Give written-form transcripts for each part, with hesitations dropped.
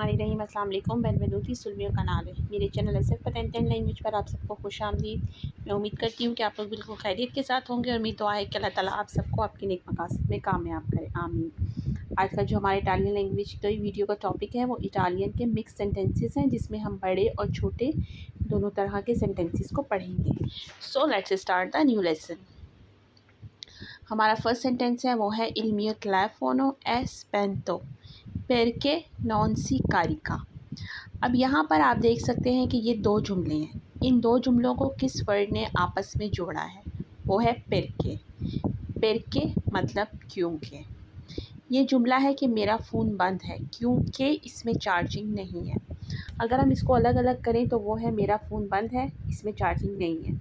बिस्मिल्लाहिर्रहमानिर्रहीम। अस्सलाम वालेकुम। बेनवेनुती सुलमियो कनाल है मेरे चैनल एसएफ पतेंटन लैंग्वेज पर आप सबको खुशामदीद। मैं उम्मीद करती हूँ कि आप लोग बिल्कुल खैरियत के साथ होंगे और मेरी दुआ है कि अल्लाह ताला आप सबको आपके नेक मकासद में कामयाब करे, आमीन। आज का जो हमारे इटालियन लैंग्वेज का वीडियो का टॉपिक है वो इटालियन के मिक्स सेंटेंसेस हैं, जिसमें हम बड़े और छोटे दोनों तरह के सेंटेंसेस को पढ़ेंगे। So let's start the new lesson. हमारा फर्स्ट सेंटेंस है वो है इल mio telefono è spento perché non si carica। अब यहाँ पर आप देख सकते हैं कि ये दो जुमले हैं। इन दो जुमलों को किस वर्ड ने आपस में जोड़ा है, वो है perché। perché मतलब क्योंकि। ये जुमला है कि मेरा फ़ोन बंद है क्योंकि इसमें चार्जिंग नहीं है। अगर हम इसको अलग अलग करें तो वो है मेरा फ़ोन बंद है, इसमें चार्जिंग नहीं है।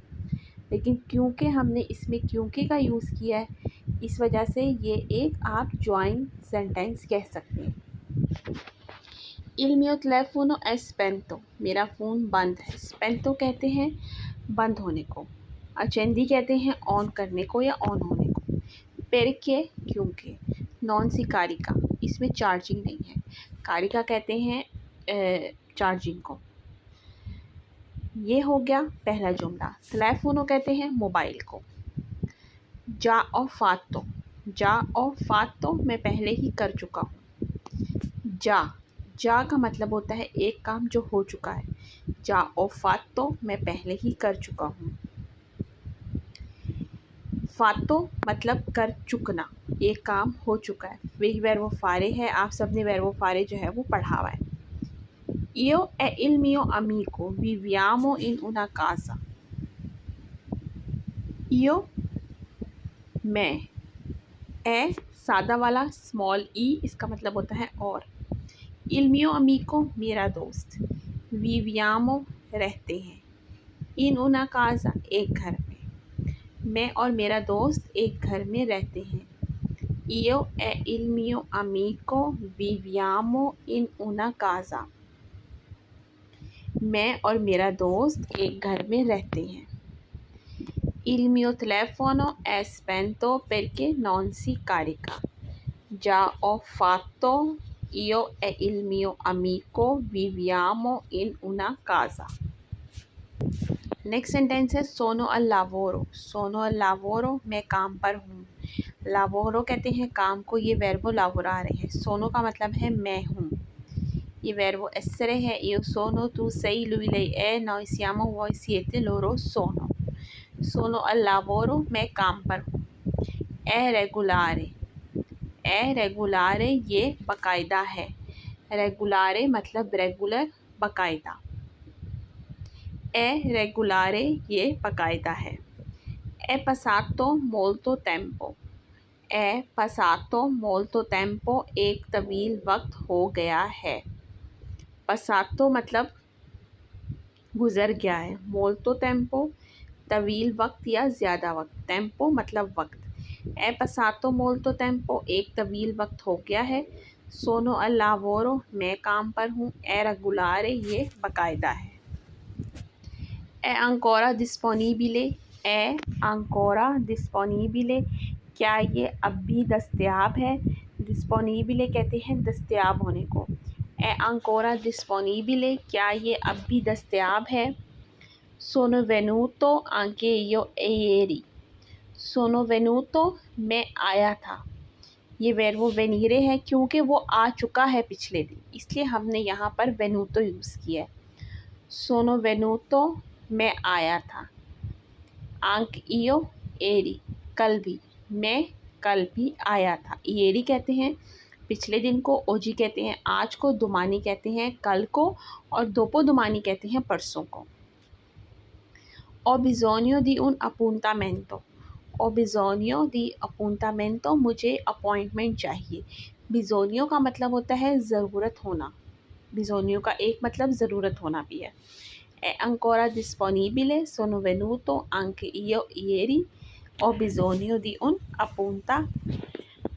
लेकिन क्योंकि हमने इसमें क्योंकि का यूज़ किया है, इस वजह से ये एक आप जॉइन सेंटेंस कह सकते हैं। Il mio telefono è spento, मेरा फ़ोन बंद है। स्पेंतो कहते हैं बंद होने को, अचेंदी कहते हैं ऑन करने को या ऑन होने को। पेरके क्योंकि, नॉन सी कारिका, इसमें चार्जिंग नहीं है। कारिका कहते हैं चार्जिंग को। ये हो गया पहला जुमला। टेलीफोनो कहते हैं मोबाइल को। जा और फातो, जा और फातो मैं पहले ही कर चुका हूँ। जा का मतलब होता है एक काम जो हो चुका है। जा और फातो मैं पहले ही कर चुका हूँ। फातो मतलब कर चुकना, एक काम हो चुका है। वही वर्बो फारे है, आप सबने वर्बो फारे जो है वो पढ़ा हुआ है। Io e il mio amico viviamo in una casa। Io मैं, ए सादा वाला स्मॉल ई, इसका मतलब होता है और। Il mio amico मेरा दोस्त, viviamo रहते हैं, in una casa एक घर में, मैं और मेरा दोस्त एक घर में रहते हैं। Io e il mio amico viviamo in una casa, मैं और मेरा दोस्त एक घर में रहते हैं। Il mio telefono è spento perché non si carica। Già ho fatto, io e il mio amico viviamo in una casa। Next sentence है सोनो अल लावोरो। सोनो अल लावोरो मैं काम पर हूँ। लावोरो कहते हैं काम को, ये वर्बो लावोरारे है। सोनो का मतलब है मैं हूँ। ये verbo essere है। io sono, tu sei, lui lei è, noi siamo, voi siete, loro sono। sono al lavoro मैं काम पर हूँ। è regolare, è regolare ये बाकायदा है। regolare मतलब रेगुलर, बाकायदा। è regolare ये बाकायदा है। è passato molto tempo, è passato molto tempo एक तवील वक्त हो गया है। पसातो मतलब गुज़र गया है। मोल्तो टेम्पो तवील वक्त या ज़्यादा वक्त, टेम्पो मतलब वक्त। ए पसातो मोल्तो टेम्पो एक तवील वक्त हो गया है। सोनो अल लावोरो मैं काम पर हूँ। ए रेगुलारे ये बाकायदा है। ए अंकोरा डिस्पोनिबिले, ए अंकोरा डिस्पोनिबिले क्या ये अब भी दस्तयाब है। डिस्पोनिबिले कहते हैं दस्तयाब होने को। ए अंकोरा डिस्पोनिबिले क्या ये अब भी दस्तयाब है। सोनो वेनुतो anche io ieri, सोनो वेनुतो मैं आया था। ये वर्बो वेनीरे है क्योंकि वो आ चुका है पिछले दिन, इसलिए हमने यहाँ पर वेनुतो यूज़ किया है। सोनो वेनुतो मैं आया था। anche io ieri कल भी, मैं कल भी आया था। ieri कहते हैं पिछले दिन को, ओजी कहते हैं आज को, दुमानी कहते हैं कल को और दोपो दुमानी कहते हैं परसों को। ओ बिज़ोनियो दी उन अपूंतामेंटो, ओ बिज़ोनियो दी अपूंतामेंटो मुझे अपॉइंटमेंट चाहिए। बिज़ोनियो का मतलब होता है ज़रूरत होना। बिज़ोनियो का एक मतलब ज़रूरत होना भी है। ए अंकोरा डिस्पोनिबिले सोनो वेनुतो anche io ieri, ho bisogno di un appuntamento।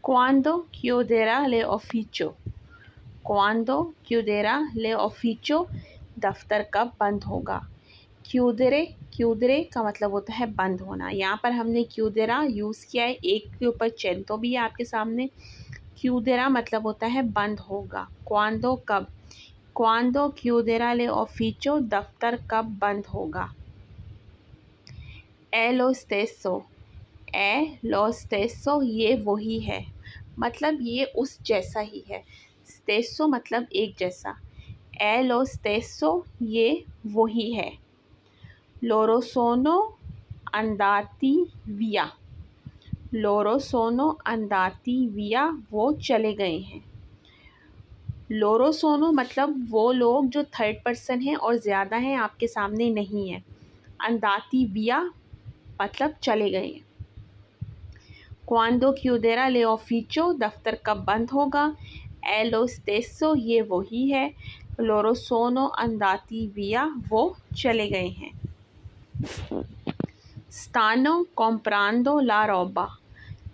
Quando chiuderà l'ufficio, quando chiuderà l'ufficio दफ्तर कब बंद होगा। chiudere, chiudere का मतलब होता है बंद होना। यहाँ पर हमने chiudera यूज़ किया है, एक के ऊपर चेंतो भी है आपके सामने। chiudera मतलब होता है बंद होगा। quando कब, क्वांडो क्यूदेरा ले ऑफिचो, दफ्तर कब बंद होगा। ए लो स्टेसो, ए लो स्टेसो ये वही है, मतलब ये उस जैसा ही है। स्टेसो मतलब एक जैसा। ए लो स्टेसो ये वही है। लोरो सोनो अंदाती विया, लोरो सोनो अंदाती विया वो चले गए हैं। लोरो सोनो मतलब वो लोग जो थर्ड पर्सन हैं और ज़्यादा हैं, आपके सामने नहीं है। अंदाती विया मतलब चले गए हैं। क्वांडो क्यूदेरा ले ऑफिचो, दफ्तर कब बंद होगा। ए लो स्टेसो ये वही है। लोरो सोनो अंदाती विया वो चले गए हैं। स्टानो कॉम्प्रांडो ला रोबा,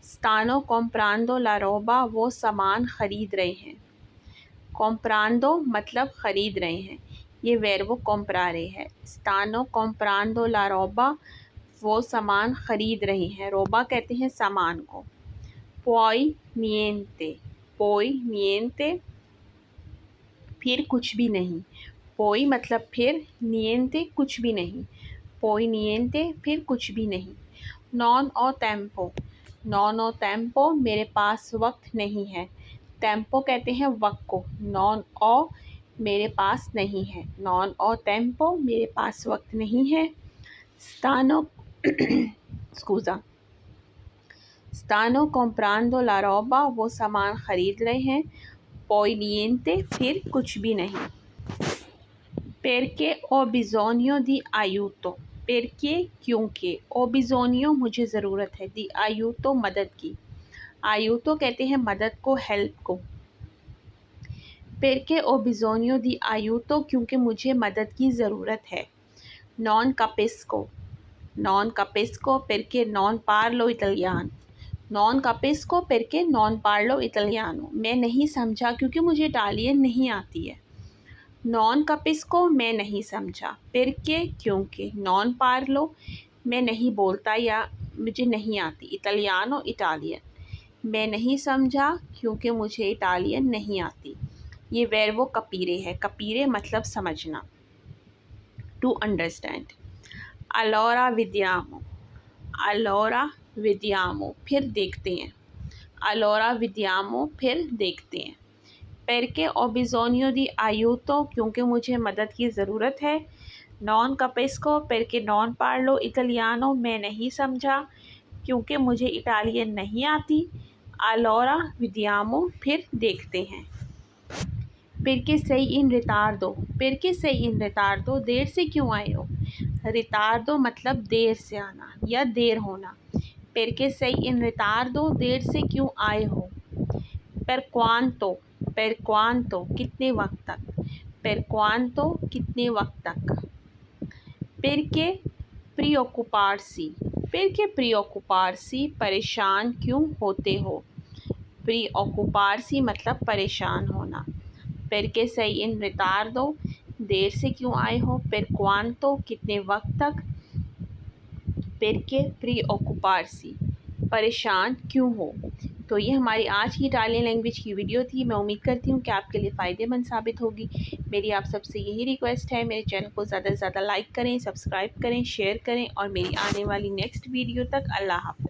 स्टानो कॉम्प्रांडो ला रोबा वो सामान ख़रीद रहे हैं। कॉम्प्रांडो मतलब ख़रीद रहे हैं, ये वर्बो कॉम्प्रारे है। स्टानो कॉम्प्रांडो ला रोबा वो सामान ख़रीद रहे हैं। रोबा कहते हैं सामान को। पोई निएंते, पोई निएंते फिर कुछ भी नहीं। पोई मतलब फिर, निएंते कुछ भी नहीं। पोई निएंते फिर कुछ भी नहीं। नॉन ओ टेम्पो, नॉन ओ टेम्पो मेरे पास वक्त नहीं है। टेम्पो कहते हैं वक्त को। नॉन ओ मेरे पास नहीं है। नॉन ओ टेम्पो मेरे पास वक्त नहीं है। स्टानो स्कूज़ा, स्टानो कॉम्प्रांडो ला रोबा वो सामान ख़रीद रहे हैं। पोई निएंते फिर कुछ भी नहीं। पेरके ओ बिज़ोनियो दी आयूतो, पेरके क्योंकि, ओ बिज़ोनियो मुझे ज़रूरत है, दी आयूतो मदद की। आयूतो कहते हैं मदद को, हेल्प को। पेरके ओ बिज़ोनियो दी आयूतो क्योंकि मुझे मदद की ज़रूरत है। नॉन कापिस्को, नॉन कापिस्को पेरके नॉन पार्लो इटालियानो, नॉन कापिस्को पेरके नॉन पार्लो इटालियानो मैं नहीं समझा क्योंकि मुझे इटालियन नहीं आती है। नॉन कापिस्को मैं नहीं समझा। पेरके क्योंकि। नॉन पार्लो मैं नहीं बोलता या मुझे नहीं आती। इटालियानो इटालियन मैं नहीं समझा क्योंकि मुझे इटालियन नहीं आती। ये वर्बो कपीरे है। कपीरे मतलब समझना, टू अंडरस्टैंड। अलोरा विद्यामो, अलोरा विद्यामो फिर देखते हैं। अलोरा विद्यामो फिर देखते हैं। पेरके ओ बिज़ोनियो दी आयूतो क्योंकि मुझे मदद की ज़रूरत है। नॉन कापिस्को पेरके नॉन पार्लो इटालियानो मैं नहीं समझा क्योंकि मुझे इटालियन नहीं आती। अलोरा विद्यामो फिर देखते हैं। पेरके सही इन रितार्दो, पेरके सही इन रितार्दो देर से क्यों आए हो। रितार्दो मतलब देर से आना या देर होना। पेरके सही इन रितार्दो देर से क्यों आए हो। पर क्वांतो, पर क्वांतो कितने वक्त तक। पर क्वांतो कितने वक्त तक। पेरके प्रियोकुपार्सी, पेरके प्रियोकुपार्सी परेशान क्यों होते हो। प्रियोकुपार्सी मतलब परेशान होना। पेरके सही इन रितार्दो देर से क्यों आए हो। पर क्वांतो कितने वक्त तक। पेरके प्रियोकुपार्सी परेशान क्यों हो। तो ये हमारी आज की इटालियन लैंग्वेज की वीडियो थी। मैं उम्मीद करती हूँ कि आपके लिए फ़ायदेमंद साबित होगी। मेरी आप सबसे यही रिक्वेस्ट है, मेरे चैनल को ज़्यादा से ज़्यादा लाइक करें, सब्सक्राइब करें, शेयर करें और मेरी आने वाली नेक्स्ट वीडियो तक अल्लाह हाफ़िज़।